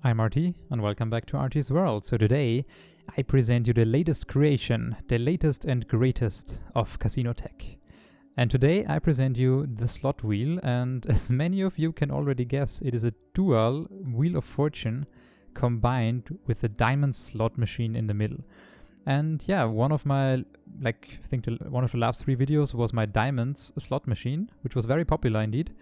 I'm RT and welcome back to RTsWorld. So today I present you the latest creation, the latest and greatest of casino tech. And today I present you the SlotWheel, and as many of you can already guess, it is a dual Wheel of Fortune combined with a diamond slot machine in the middle. And yeah, one of my, one of the last 3 videos was my diamonds slot machine, which was very popular indeed.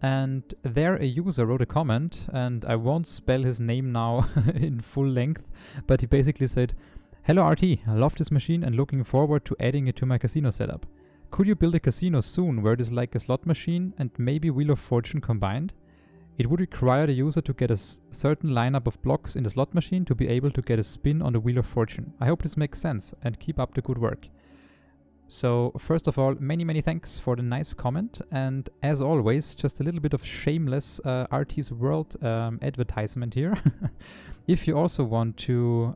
And there a user wrote a comment, and I won't spell his name now in full length, but he basically said, "Hello RT, I love this machine and looking forward to adding it to my casino setup. Could you build a casino soon where it is like a slot machine and maybe Wheel of Fortune combined? It would require the user to get a certain lineup of blocks in the slot machine to be able to get a spin on the Wheel of Fortune. I hope this makes sense and keep up the good work." So first of all, many thanks for the nice comment, and as always, just a little bit of shameless RTsWorld advertisement here. If you also want to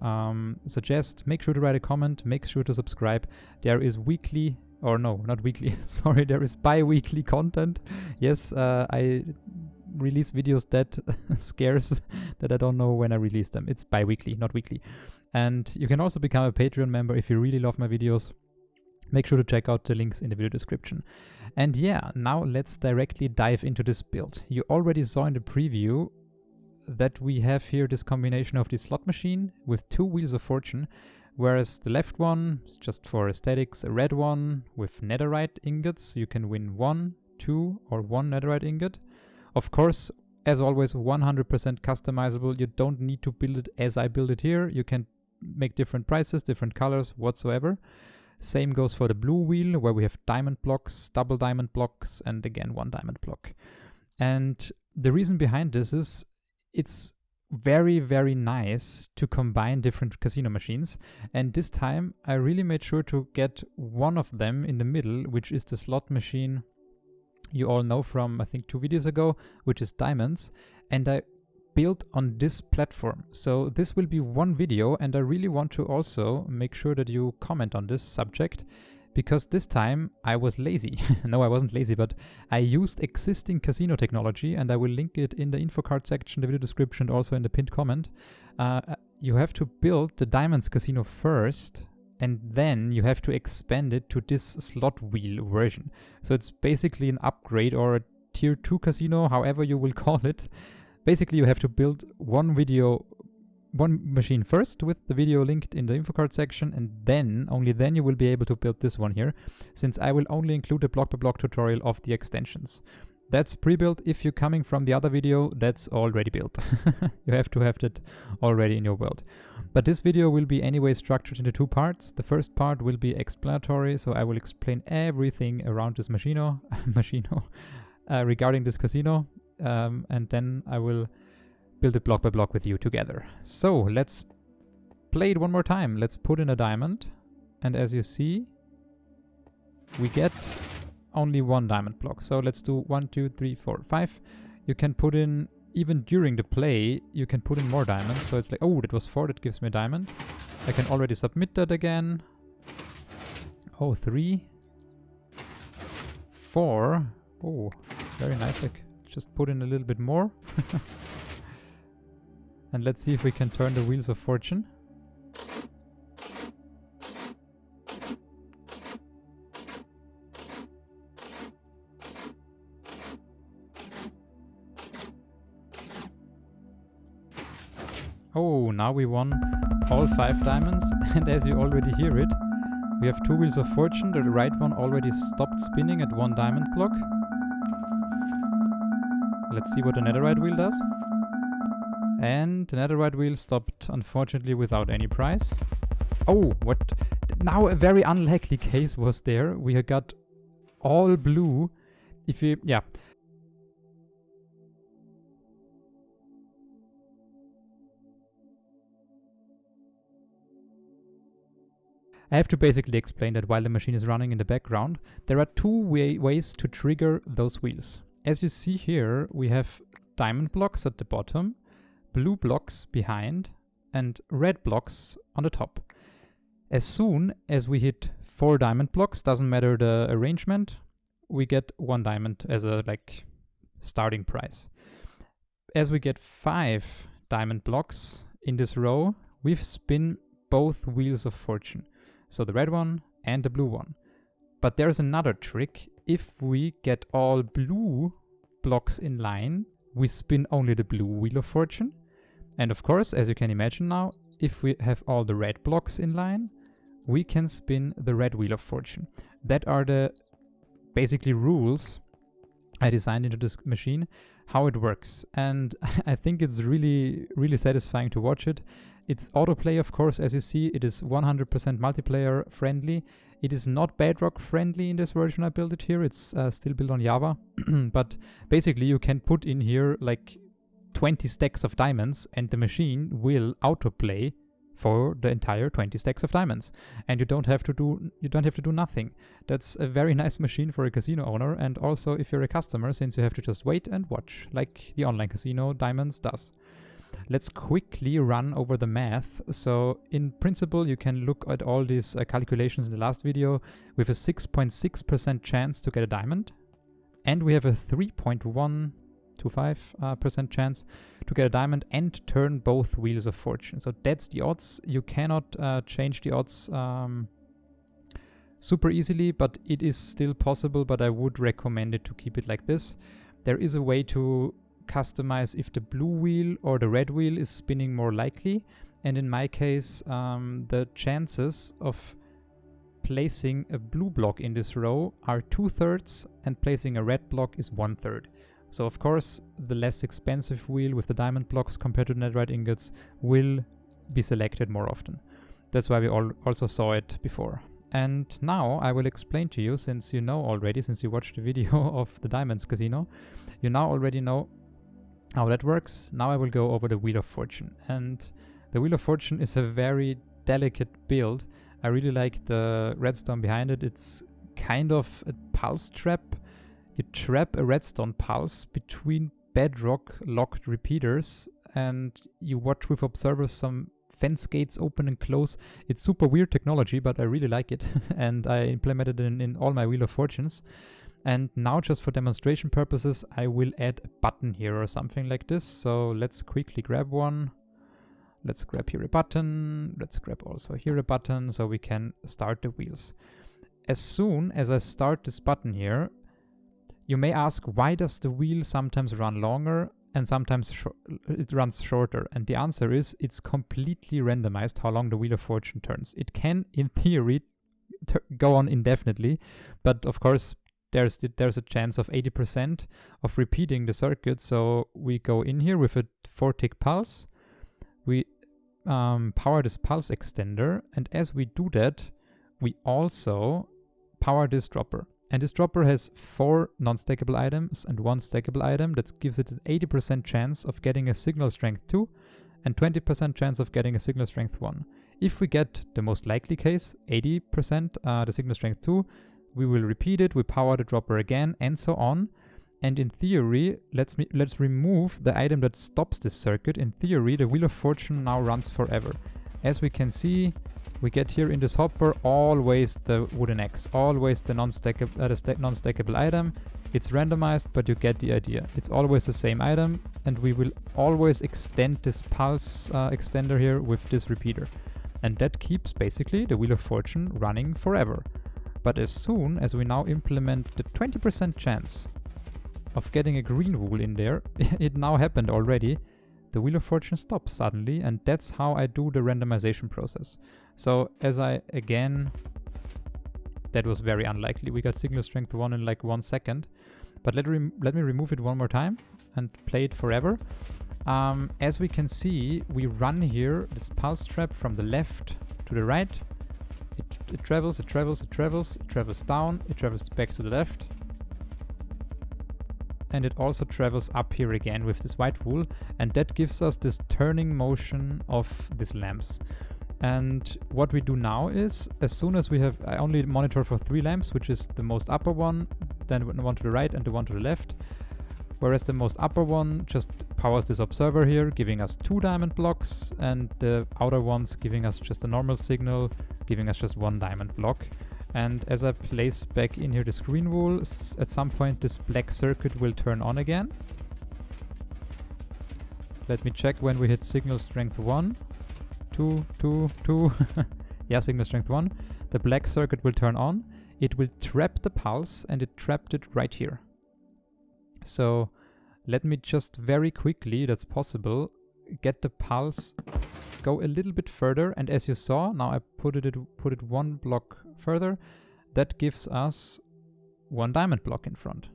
suggest, make sure to write a comment, make sure to subscribe. There is weekly, or no, not weekly, sorry, there is bi-weekly content. Yes, I release videos that scarce that I don't know when I release them. It's bi-weekly, not weekly. And you can also become a Patreon member if you really love my videos. Make sure to check out the links in the video description. And yeah, now let's directly dive into this build. You already saw in the preview that we have here this combination of the slot machine with 2 Wheels of Fortune, whereas the left one is just for aesthetics, a red one with netherite ingots. You can win 1, 2 or 1 netherite ingot. Of course, as always, 100% customizable. You don't need to build it as I build it here. You can make different prices, different colors, whatsoever. Same goes for the blue wheel, where we have diamond blocks, double diamond blocks, and again 1 diamond block. And the reason behind this is it's very nice to combine different casino machines. And this time I really made sure to get one of them in the middle, which is the slot machine you all know from I think 2 videos ago, which is diamonds. And I built on this platform. So this will be one video, and I really want to also make sure that you comment on this subject, because this time I was lazy. No, I wasn't lazy, but I used existing casino technology, and I will link it in the info card section, the video description, also in the pinned comment. You have to build the diamonds casino first, and then you have to expand it to this slot wheel version. So it's basically an upgrade or a tier 2 casino, however you will call it. Basically, you have to build one machine first with the video linked in the info card section, and then, only then, you will be able to build this one here, since I will only include a block-by-block tutorial of the extensions. That's pre-built. If you're coming from the other video, that's already built. You have to have that already in your world. But this video will be anyway structured into 2 parts. The first part will be explanatory, so I will explain everything around this regarding this casino. And then I will build it block by block with you together. So let's play it one more time. Let's put in a diamond, and as you see, we get only 1 diamond block. So let's do 1, 2, 3, 4, 5. You can put in, even during the play, you can put in more diamonds. So it's like, oh, that was 4, that gives me a diamond. I can already submit that again. Oh, 3, 4. Oh, very nice. Just put in a little bit more. And let's see if we can turn the Wheels of Fortune. Oh, now we won all 5 diamonds, and as you already hear it, we have 2 Wheels of Fortune. The right one already stopped spinning at 1 diamond block. Let's see what the netherite wheel does. And the netherite wheel stopped, unfortunately, without any prize. Oh, what? Now a very unlikely case was there. We got all blue. Yeah. I have to basically explain that while the machine is running in the background, there are 2 ways to trigger those wheels. As you see here, we have diamond blocks at the bottom, blue blocks behind, and red blocks on the top. As soon as we hit 4 diamond blocks, doesn't matter the arrangement, we get 1 diamond as a starting price. As we get 5 diamond blocks in this row, we've spin both wheels of fortune. So the red one and the blue one. But there's another trick. If we get all blue blocks in line, we spin only the blue wheel of fortune. And of course, as you can imagine now, if we have all the red blocks in line, we can spin the red wheel of fortune. That are the basically rules I designed into this machine, how it works. And I think it's really, really satisfying to watch it. It's autoplay, of course, as you see. It is 100% multiplayer friendly. It is not Bedrock friendly in this version I built it here. It's still built on Java. But basically you can put in here like 20 stacks of diamonds and the machine will autoplay for the entire 20 stacks of diamonds, and you don't have to do nothing. That's a very nice machine for a casino owner, and also if you're a customer, since you have to just wait and watch like the online casino Diamonds does. Let's quickly run over the math. So in principle you can look at all these calculations in the last video. We have a 6.6% chance to get a diamond, and we have a 3.125% chance to get a diamond and turn both wheels of fortune. So that's the odds. You cannot change the odds super easily, but it is still possible, but I would recommend it to keep it like this. There is a way to customize if the blue wheel or the red wheel is spinning more likely, and in my case the chances of placing a blue block in this row are 2/3 and placing a red block is 1/3. So of course the less expensive wheel with the diamond blocks compared to netherite ingots will be selected more often. That's why we also saw it before. And now I will explain to you, since you know already, since you watched the video of the Diamonds Casino, you now already know how that works. Now I will go over the Wheel of Fortune. And the Wheel of Fortune is a very delicate build. I really like the redstone behind it. It's kind of a pulse trap. You trap a redstone pulse between bedrock locked repeaters and you watch with observers some fence gates open and close. It's super weird technology, but I really like it and I implemented it in all my Wheel of Fortunes. And now just for demonstration purposes, I will add a button here or something like this. So let's quickly grab one. Let's grab here a button. Let's grab also here a button so we can start the wheels. As soon as I start this button here, you may ask, why does the wheel sometimes run longer and sometimes it runs shorter? And the answer is, it's completely randomized how long the Wheel of Fortune turns. It can, in theory, go on indefinitely, but of course, there's a chance of 80% of repeating the circuit. So we go in here with a 4-tick pulse. We power this pulse extender, and as we do that, we also power this dropper. And this dropper has 4 non-stackable items and 1 stackable item. That gives it an 80% chance of getting a signal strength 2 and 20% chance of getting a signal strength 1. If we get the most likely case, 80%, the signal strength 2, we will repeat it, we power the dropper again, and so on. And in theory, let's remove the item that stops this circuit. In theory, the Wheel of Fortune now runs forever. As we can see, we get here in this hopper always the wooden X, always the non-stackable item. It's randomized, but you get the idea. It's always the same item, and we will always extend this pulse extender here with this repeater. And that keeps basically the Wheel of Fortune running forever. But as soon as we now implement the 20% chance of getting a green wool in there, it now happened already, the Wheel of Fortune stops suddenly, and that's how I do the randomization process. So as that was very unlikely. We got signal strength 1 in like 1 second. But let me remove it one more time and play it forever. As we can see, we run here this pulse trap from the left to the right. It travels down, it travels back to the left. And it also travels up here again with this white wool, and that gives us this turning motion of these lamps. And what we do now is, as soon as I only monitor for 3 lamps, which is the most upper one, then the one to the right and the one to the left, whereas the most upper one just powers this observer here, giving us 2 diamond blocks, and the outer ones giving us just a normal signal, giving us just 1 diamond block. And as I place back in here this green wool, at some point this black circuit will turn on again. Let me check when we hit signal strength 1. 2, 2, 2. Yeah, signal strength 1. The black circuit will turn on. It will trap the pulse, and it trapped it right here. So let me just very quickly, that's possible, get the pulse, go a little bit further, and as you saw, now I put it one block further. That gives us one diamond block in front.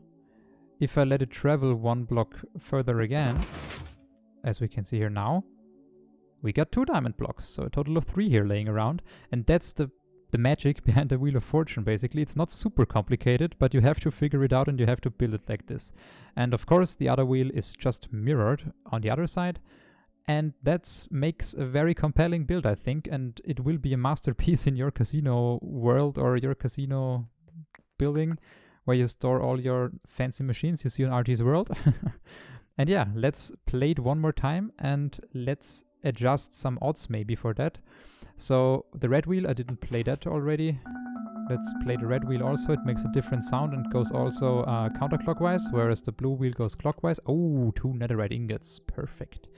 If I let it travel one block further again, as we can see here now, we got 2 diamond blocks, so a total of 3 here laying around. And that's the magic behind the Wheel of Fortune, basically. It's not super complicated, but you have to figure it out and you have to build it like this. And of course, the other wheel is just mirrored on the other side. And that makes a very compelling build, I think, and it will be a masterpiece in your casino world or your casino building where you store all your fancy machines you see on RTsWorld. And yeah, let's play it one more time and let's adjust some odds maybe for that. So the red wheel, I didn't play that already. Let's play the red wheel also. It makes a different sound and goes also counterclockwise, whereas the blue wheel goes clockwise. Oh, 2 netherite ingots. Perfect.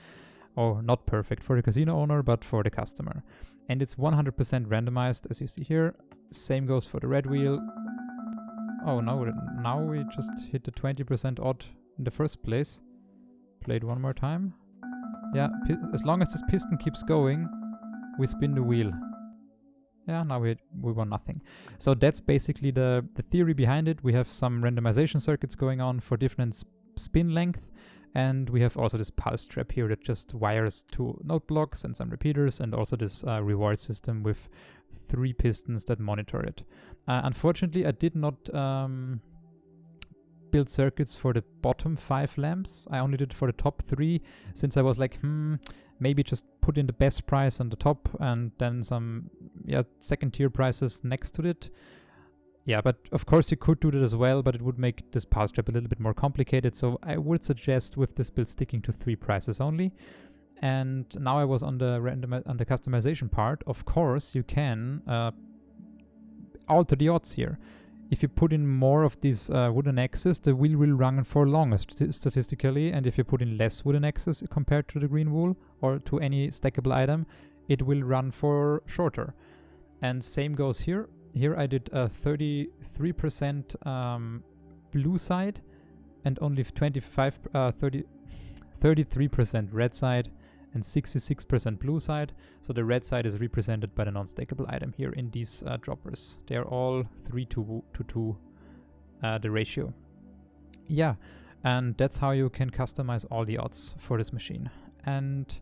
Or not perfect for the casino owner, but for the customer. And it's 100% randomized, as you see here. Same goes for the red wheel. Oh, no, now we just hit the 20% odd in the first place. Play it one more time. Yeah, as long as this piston keeps going, we spin the wheel. Yeah, now we won nothing. So that's basically the theory behind it. We have some randomization circuits going on for different spin length. And we have also this pulse trap here that just wires 2 note blocks and some repeaters, and also this reward system with 3 pistons that monitor it. Unfortunately, I did not build circuits for the bottom 5 lamps. I only did it for the top 3, since I was like, maybe just put in the best price on the top and then some second tier prices next to it. Yeah, but of course you could do that as well, but it would make this pulse trap a little bit more complicated. So I would suggest with this build sticking to 3 prices only. And now I was on the customization part. Of course, you can alter the odds here. If you put in more of these wooden X's, the wheel will run for longer statistically. And if you put in less wooden X's compared to the green wool or to any stackable item, it will run for shorter. And same goes here. Here I did 33% blue side and only 33% red side and 66% blue side. So the red side is represented by the non-stackable item here in these droppers. They are all 3 to 2, the ratio. Yeah, and that's how you can customize all the odds for this machine. And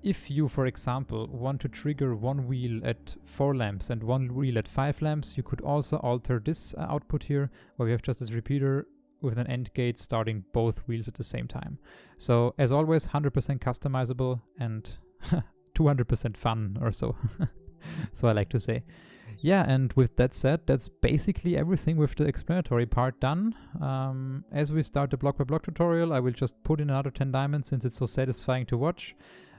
if you, for example, want to trigger one wheel at 4 lamps and one wheel at 5 lamps, you could also alter this output here, where we have just this repeater with an AND gate starting both wheels at the same time. So, as always, 100% customizable and 200% fun or so. So I like to say. Yeah, and with that said, that's basically everything with the explanatory part done. As we start the block by block tutorial, I will just put in another 10 diamonds since it's so satisfying to watch.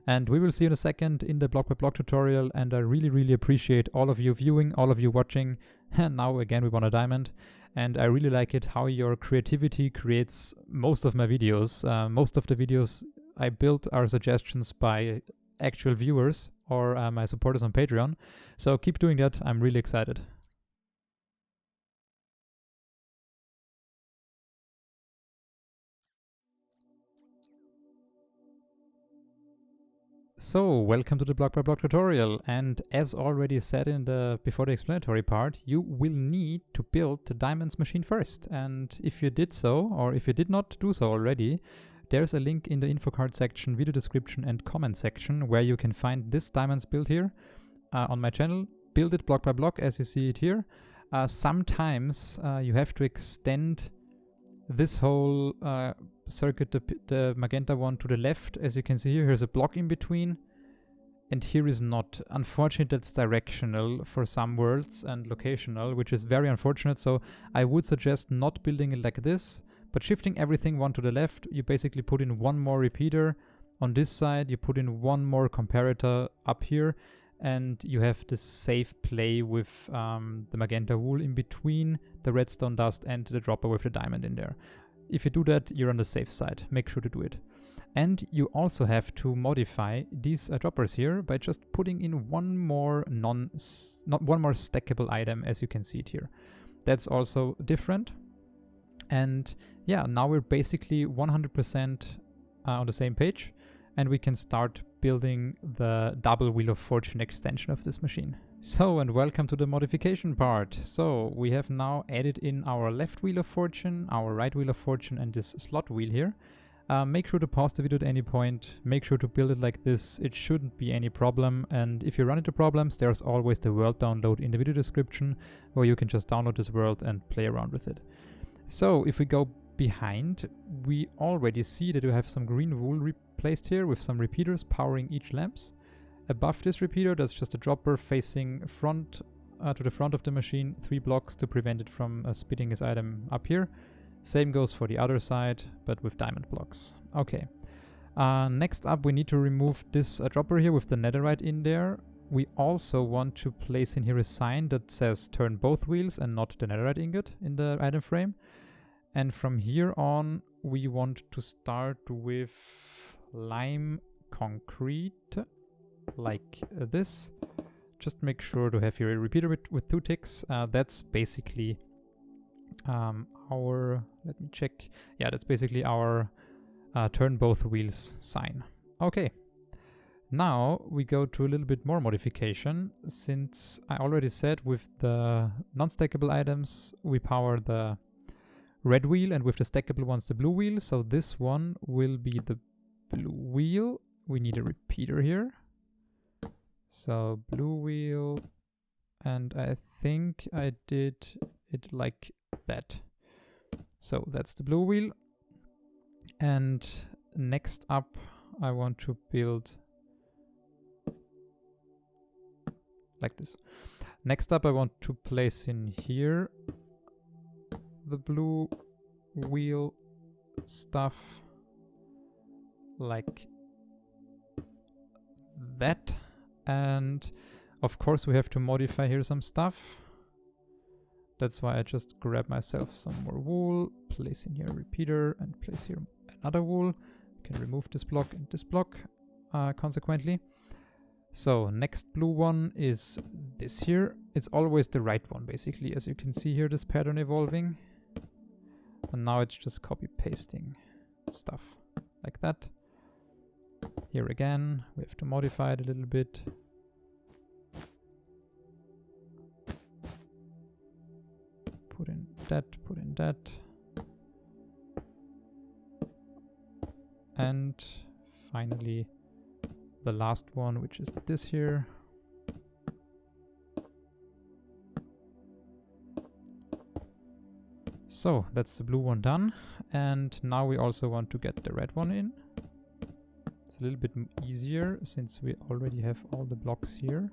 And we will see you in a second in the block by block tutorial, and I really, really appreciate all of you viewing, all of you watching. And now again we won a diamond, and I really like it how your creativity creates most of my videos. Most of the videos I built are suggestions by actual viewers or my supporters on Patreon. So keep doing that, I'm really excited. So, welcome to the block by block tutorial, and as already said before the explanatory part, you will need to build the diamonds machine first. And if you did so, or if you did not do so already, there's a link in the info card section, video description and comment section where you can find this diamonds build here on my channel. Build it block by block as you see it here. Sometimes you have to extend this whole circuit, the magenta one, to the left. As you can see here, here's a block in between, and here is not. Unfortunately, that's directional for some worlds and locational, which is very unfortunate. So I would suggest not building it like this, but shifting everything one to the left. You basically put in one more repeater on this side, you put in one more comparator up here, and you have this safe play with the magenta wool in between the redstone dust and the dropper with the diamond in there. If you do that, you're on the safe side. Make sure to do it. And you also have to modify these droppers here by just putting in one more stackable item, as you can see it here. That's also different. And yeah, now we're basically 100% on the same page, and we can start building the double Wheel of Fortune extension of this machine. So, and welcome to the modification part. So we have now added in our left Wheel of Fortune, our right Wheel of Fortune, and this slot wheel here. Make sure to pause the video at any point. Make sure to build it like this. It shouldn't be any problem. And if you run into problems, there's always the world download in the video description, where you can just download this world and play around with it. So if we go behind, we already see that we have some green wool replaced here with some repeaters powering each lamps. Above this repeater, there's just a dropper facing front to the front of the machine, 3 blocks to prevent it from spitting his item up here. Same goes for the other side, but with diamond blocks. Okay. Next up, we need to remove this dropper here with the netherite in there. We also want to place in here a sign that says turn both wheels and not the netherite ingot in the item frame. And from here on, we want to start with lime concrete, like this. Just make sure to have your repeater with 2 ticks. That's basically our, let me check. Yeah, that's basically our turn both wheels sign. Okay. Now we go to a little bit more modification. Since I already said with the non-stackable items, we power the red wheel, and with the stackable ones the blue wheel. So this one will be the blue wheel. We need a repeater here. So blue wheel, and I think I did it like that. So that's the blue wheel. And next up, I want to build like this. Next up, I want to place in here the blue wheel stuff like that. And of course we have to modify here some stuff. That's why I just grab myself some more wool, place in here a repeater, and place here another wool. You can remove this block and this block consequently. So next blue one is this here. It's always the right one basically, as you can see here, this pattern evolving. And now it's just copy pasting stuff like that. Here again, we have to modify it a little bit. Put in that, put in that. And finally, the last one, which is this here. So that's the blue one done. And now we also want to get the red one in. It's a little bit easier since we already have all the blocks here.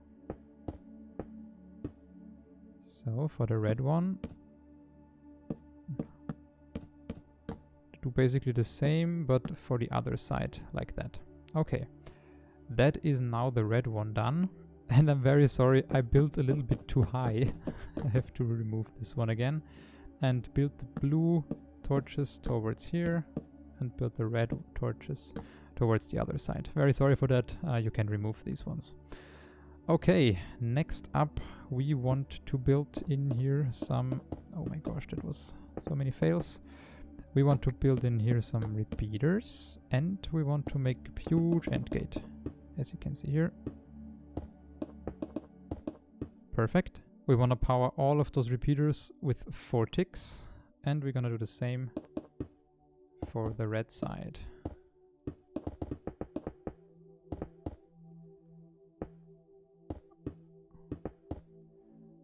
So for the red one, do basically the same, but for the other side, like that. Okay, that is now the red one done. And I'm very sorry, I built a little bit too high. I have to remove this one again and build the blue torches towards here and build the red torches towards the other side. Very sorry for that. You can remove these ones. Okay, next up we want to build in here some, oh my gosh, that was so many fails. We want to build in here some repeaters, and we want to make a huge end gate, as you can see here. Perfect. We want to power all of those repeaters with 4 ticks, and we're gonna do the same for the red side.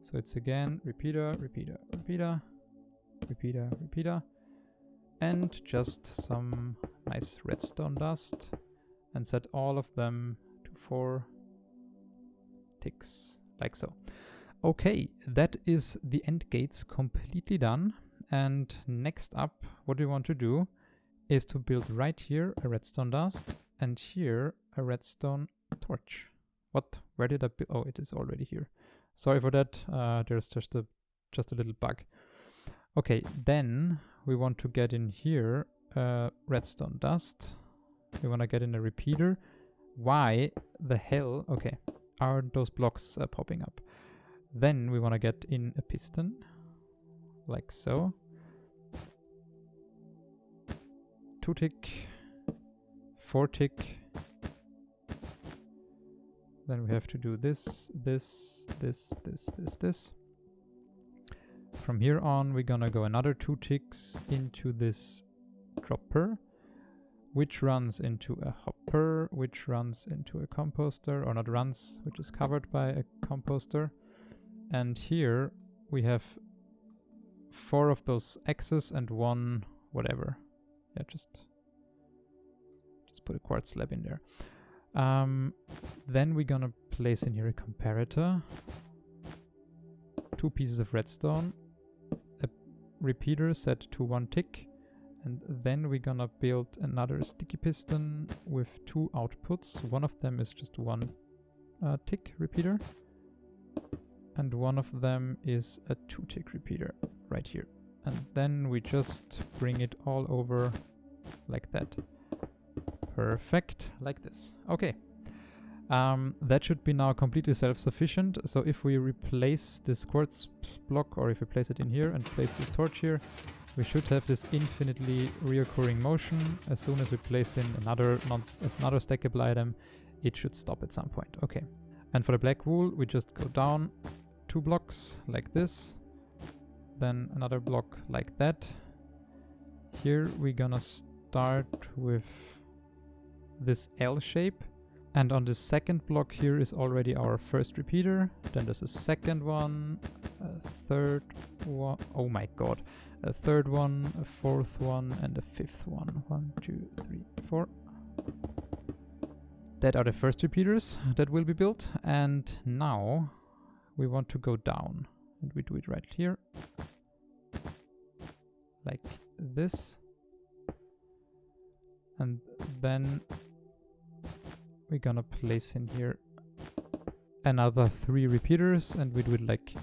So it's again repeater, repeater, repeater, repeater, repeater, and just some nice redstone dust, and set all of them to 4 ticks, like so. Okay, that is the end gates completely done. And next up, what we want to do is to build right here a redstone dust, and here a redstone torch. What? Where did I build? Oh, it is already here. Sorry for that. There's just a little bug. Okay, then we want to get in here redstone dust, We want to get in a repeater. Why the hell, okay, are those blocks popping up? Then we want to get in a piston, like so. 2 tick, 4 tick. Then we have to do this. From here on, we're gonna go another 2 ticks into this dropper, which runs into a hopper, which runs into a composter, or not runs, which is covered by a composter. And here we have 4 of those X's and 1 whatever. Yeah, just put a quartz slab in there. Then we're gonna place in here a comparator, 2 pieces of redstone, a repeater set to 1 tick, and then we're gonna build another sticky piston with 2 outputs. One of them is just 1 tick repeater, and one of them is a 2 tick repeater right here. And then we just bring it all over like that. Perfect, like this. Okay. That should be now completely self-sufficient. So if we replace this quartz block, or if we place it in here and place this torch here, we should have this infinitely reoccurring motion. As soon as we place in another stackable item, it should stop at some point. Okay. And for the black wool, we just go down 2 blocks like this, then another block like that. Here we're gonna start with this L shape, and on the second block here is already our first repeater. Then there's a second one, a third one, oh my god, a third one, a fourth one, and a fifth one. 1, 2, 3, 4. That are the first repeaters that will be built. And now we want to go down, and we do it right here, like this. And then we're gonna place in here another 3 repeaters, and we do it like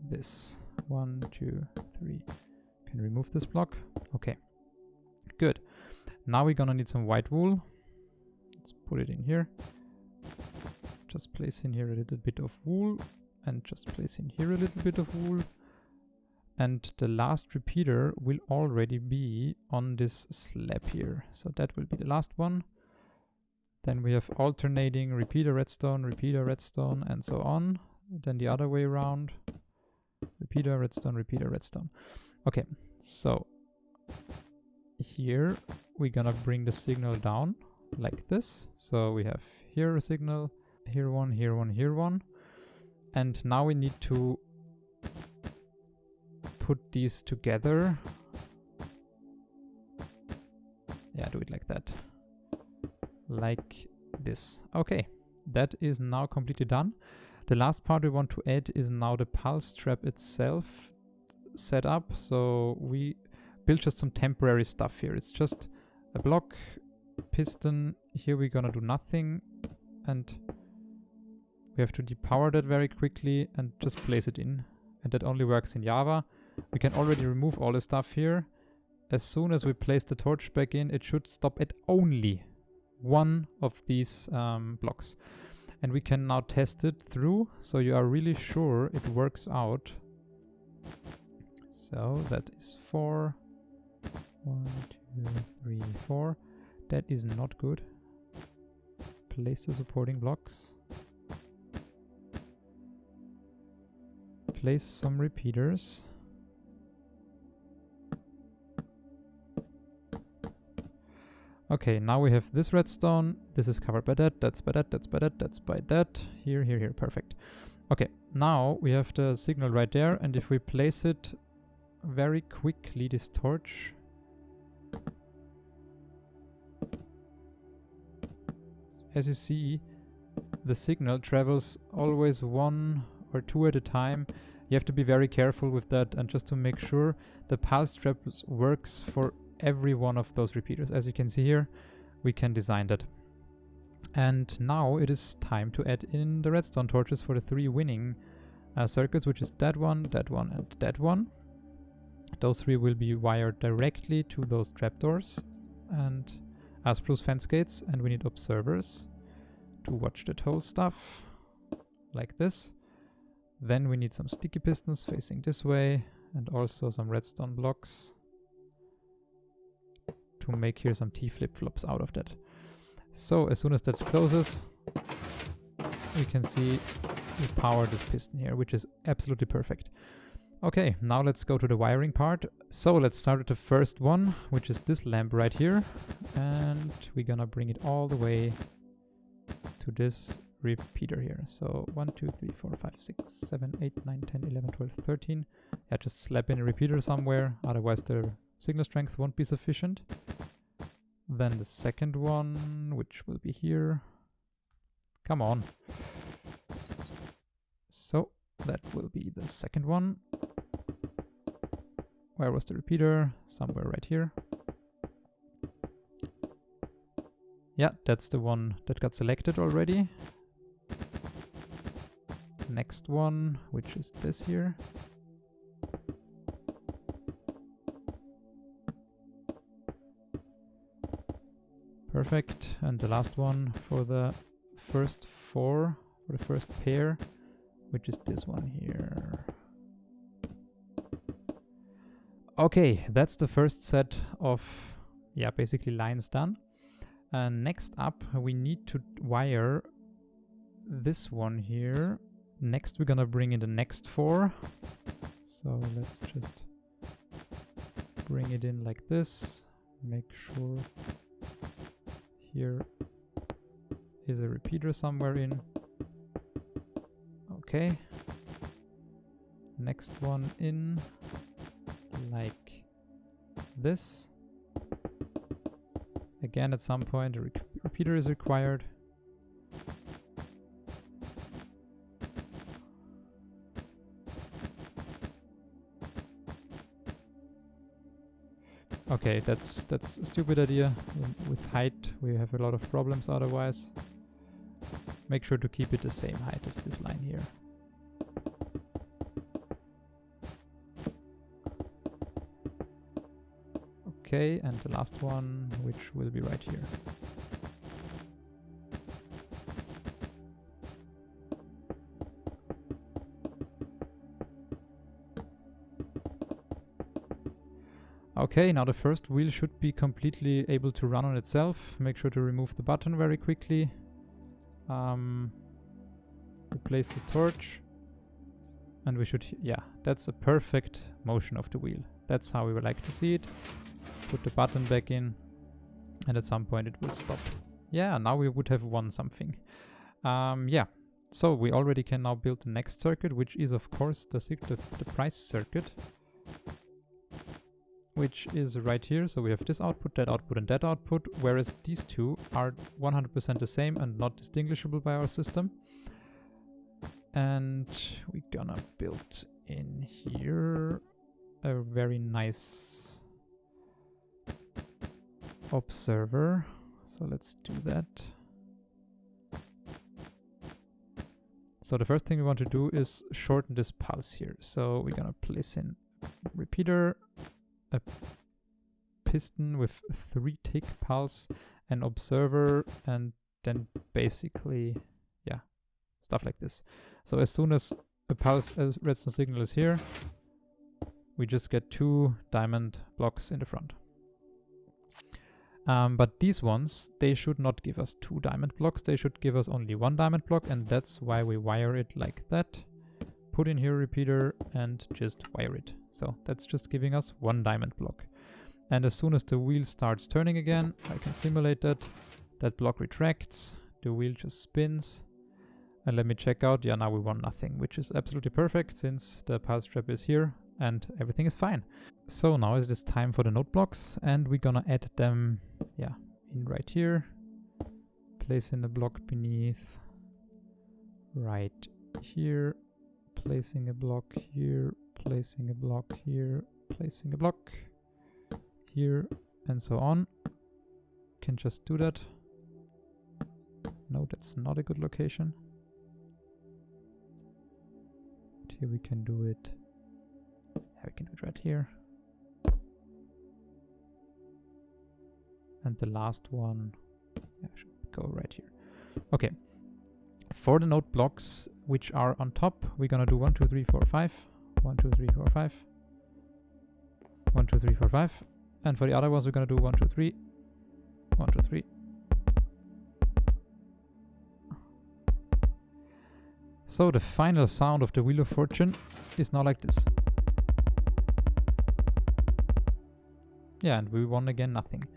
this. 1, 2, 3. Can remove this block. Okay, good. Now we're gonna need some white wool. Let's put it in here. Just place in here a little bit of wool, and just place in here a little bit of wool. And the last repeater will already be on this slab here. So that will be the last one. Then we have alternating repeater redstone, and so on. Then the other way around. Repeater redstone. Okay, so here we're gonna bring the signal down like this. So we have here a signal, here one, here one, here one. And now we need to put these together. Yeah, do it like that. Like this. Okay, that is now completely done. The last part we want to add is now the pulse trap itself set up. So we built just some temporary stuff here. It's just a block, piston. Here we're gonna do nothing, and we have to depower that very quickly and just place it in. And that only works in Java. We can already remove all the stuff here. As soon as we place the torch back in, it should stop at only one of these blocks. And we can now test it through, so you are really sure it works out. So that is 4. 1, 2, 3, 4. That is not good. Place the supporting blocks. Place some repeaters. Okay, now we have this redstone. This is covered by that, that's by that, that's by that, that's by that. Here, here, here, perfect. Okay, now we have the signal right there, and if we place it very quickly, this torch, as you see, the signal travels always 1 or 2 at a time. You have to be very careful with that, and just to make sure the pulse trap works for every one of those repeaters. As you can see here, we can design that. And now it is time to add in the redstone torches for the 3 winning circuits, which is that one, and that one. Those 3 will be wired directly to those trapdoors, and Asplus fence gates, and we need observers to watch that whole stuff, like this. Then we need some sticky pistons facing this way, and also some redstone blocks to make here some T flip-flops out of that. So as soon as that closes, we can see we power this piston here, which is absolutely perfect. Okay, now let's go to the wiring part. So let's start with the first one, which is this lamp right here. And we're gonna bring it all the way to this repeater here. So 1, 2, 3, 4, 5, 6, 7, 8, 9, 10, 11, 12, 13. Yeah, just slap in a repeater somewhere, otherwise the signal strength won't be sufficient. Then the second one, which will be here. Come on. So that will be the second one. Where was the repeater? Somewhere right here. Yeah, that's the one that got selected already. Next one, which is this here. Perfect. And the last one for the first four, for the first pair, which is this one here. Okay, that's the first set of, yeah, basically lines done. Next up, we need to wire this one here. Next, we're gonna bring in the next 4. So let's just bring it in like this. Make sure here is a repeater somewhere in. Okay. Next one in like this. Again, at some point, a repeater is required. Okay, that's a stupid idea. With height, we have a lot of problems otherwise. Make sure to keep it the same height as this line here. Okay, and the last one, which will be right here. Okay, now the first wheel should be completely able to run on itself. Make sure to remove the button very quickly. Replace this torch. And we should, yeah, that's a perfect motion of the wheel. That's how we would like to see it. Put the button back in, and at some point it will stop. Yeah, now we would have won something. Yeah, so we already can now build the next circuit, which is of course the price circuit, which is right here. So we have this output, and that output, whereas these two are 100% the same and not distinguishable by our system. And we're gonna build in here a very nice observer. So let's do that. So the first thing we want to do is shorten this pulse here. So we're gonna place in repeater, a piston with 3 tick pulse, an observer, and then basically, yeah, stuff like this. So as soon as a pulse redstone signal is here, we just get 2 diamond blocks in the front. But these ones, they should not give us 2 diamond blocks, they should give us only 1 diamond block, and that's why we wire it like that. Put in here a repeater and just wire it. So that's just giving us 1 diamond block. And as soon as the wheel starts turning again, I can simulate that. That block retracts, the wheel just spins. And let me check out, yeah, now we won nothing, which is absolutely perfect since the pulse trap is here and everything is fine. So now it is time for the node blocks, and we're gonna add them, yeah, in right here. Place in a block beneath, right here, placing a block here, placing a block here, placing a block here, and so on. Can just do that. No, that's not a good location. But here we can do it. Yeah, we can do it right here. And the last one, yeah, should go right here. Okay. For the node blocks which are on top, we're gonna do 1, 2, 3, 4, 5. 1, 2, 3, 4, 5. 1, 2, 3, 4, 5. And for the other ones, we're gonna do 1, 2, 3. 1, 2, 3. So the final sound of the Wheel of Fortune is now like this. Yeah, and we won again nothing.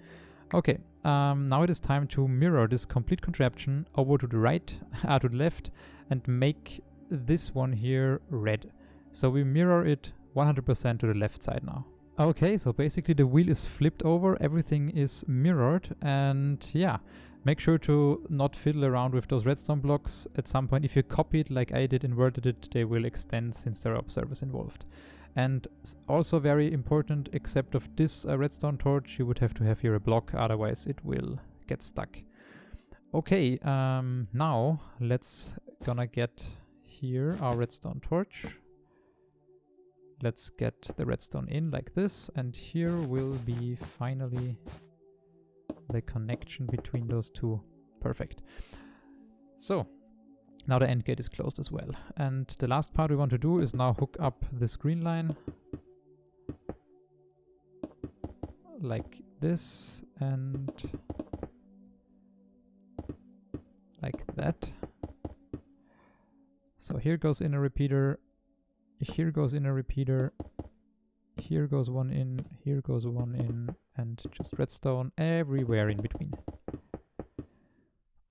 Okay, now it is time to mirror this complete contraption over to the right, to the left, and make this one here red. So we mirror it 100% to the left side now. Okay, so basically the wheel is flipped over, everything is mirrored, and yeah, make sure to not fiddle around with those redstone blocks. At some point, if you copy it like I did, inverted it, they will extend since there are observers involved. And also very important, except of this redstone torch, you would have to have here a block, otherwise it will get stuck. Okay, now let's gonna get here our redstone torch. Let's get the redstone in like this, and here will be finally the connection between those two. Perfect. So now the end gate is closed as well. And the last part we want to do is now hook up this green line like this and like that. So here goes in a repeater, here goes in a repeater, here goes one in, here goes one in, and just redstone everywhere in between.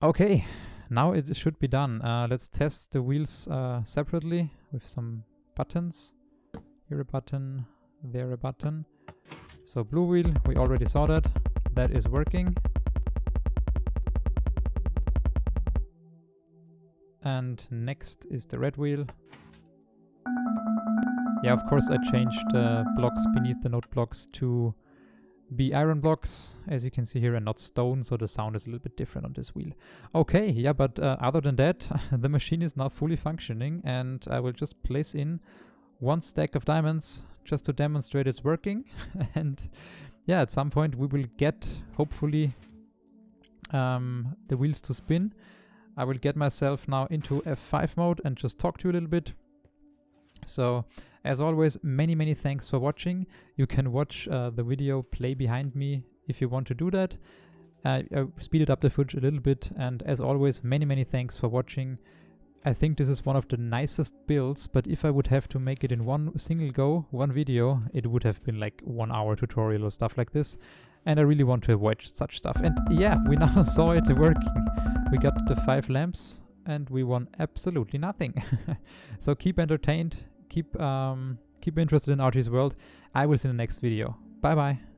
Okay, now it should be done. Let's test the wheels separately with some buttons. Here a button, there a button. So blue wheel, we already saw that. That is working. And next is the red wheel. Yeah, of course I changed the blocks beneath the node blocks to be iron blocks, as you can see here, and not stone, so the sound is a little bit different on this wheel. Okay, yeah, but other than that, the machine is now fully functioning, and I will just place in one stack of diamonds just to demonstrate it's working. And yeah, at some point we will get, hopefully, the wheels to spin. I will get myself now into F5 mode and just talk to you a little bit. So, as always, many thanks for watching. You can watch the video play behind me if you want to do that. I speeded up the footage a little bit, and as always, many thanks for watching. I think this is one of the nicest builds, but if I would have to make it in one single go, one video, it would have been like 1 hour tutorial or stuff like this. And I really want to avoid such stuff. And yeah, we now saw it working. We got the 5 lamps and we won absolutely nothing. So keep entertained. Keep interested in RTsWorld. I will see you in the next video. Bye bye.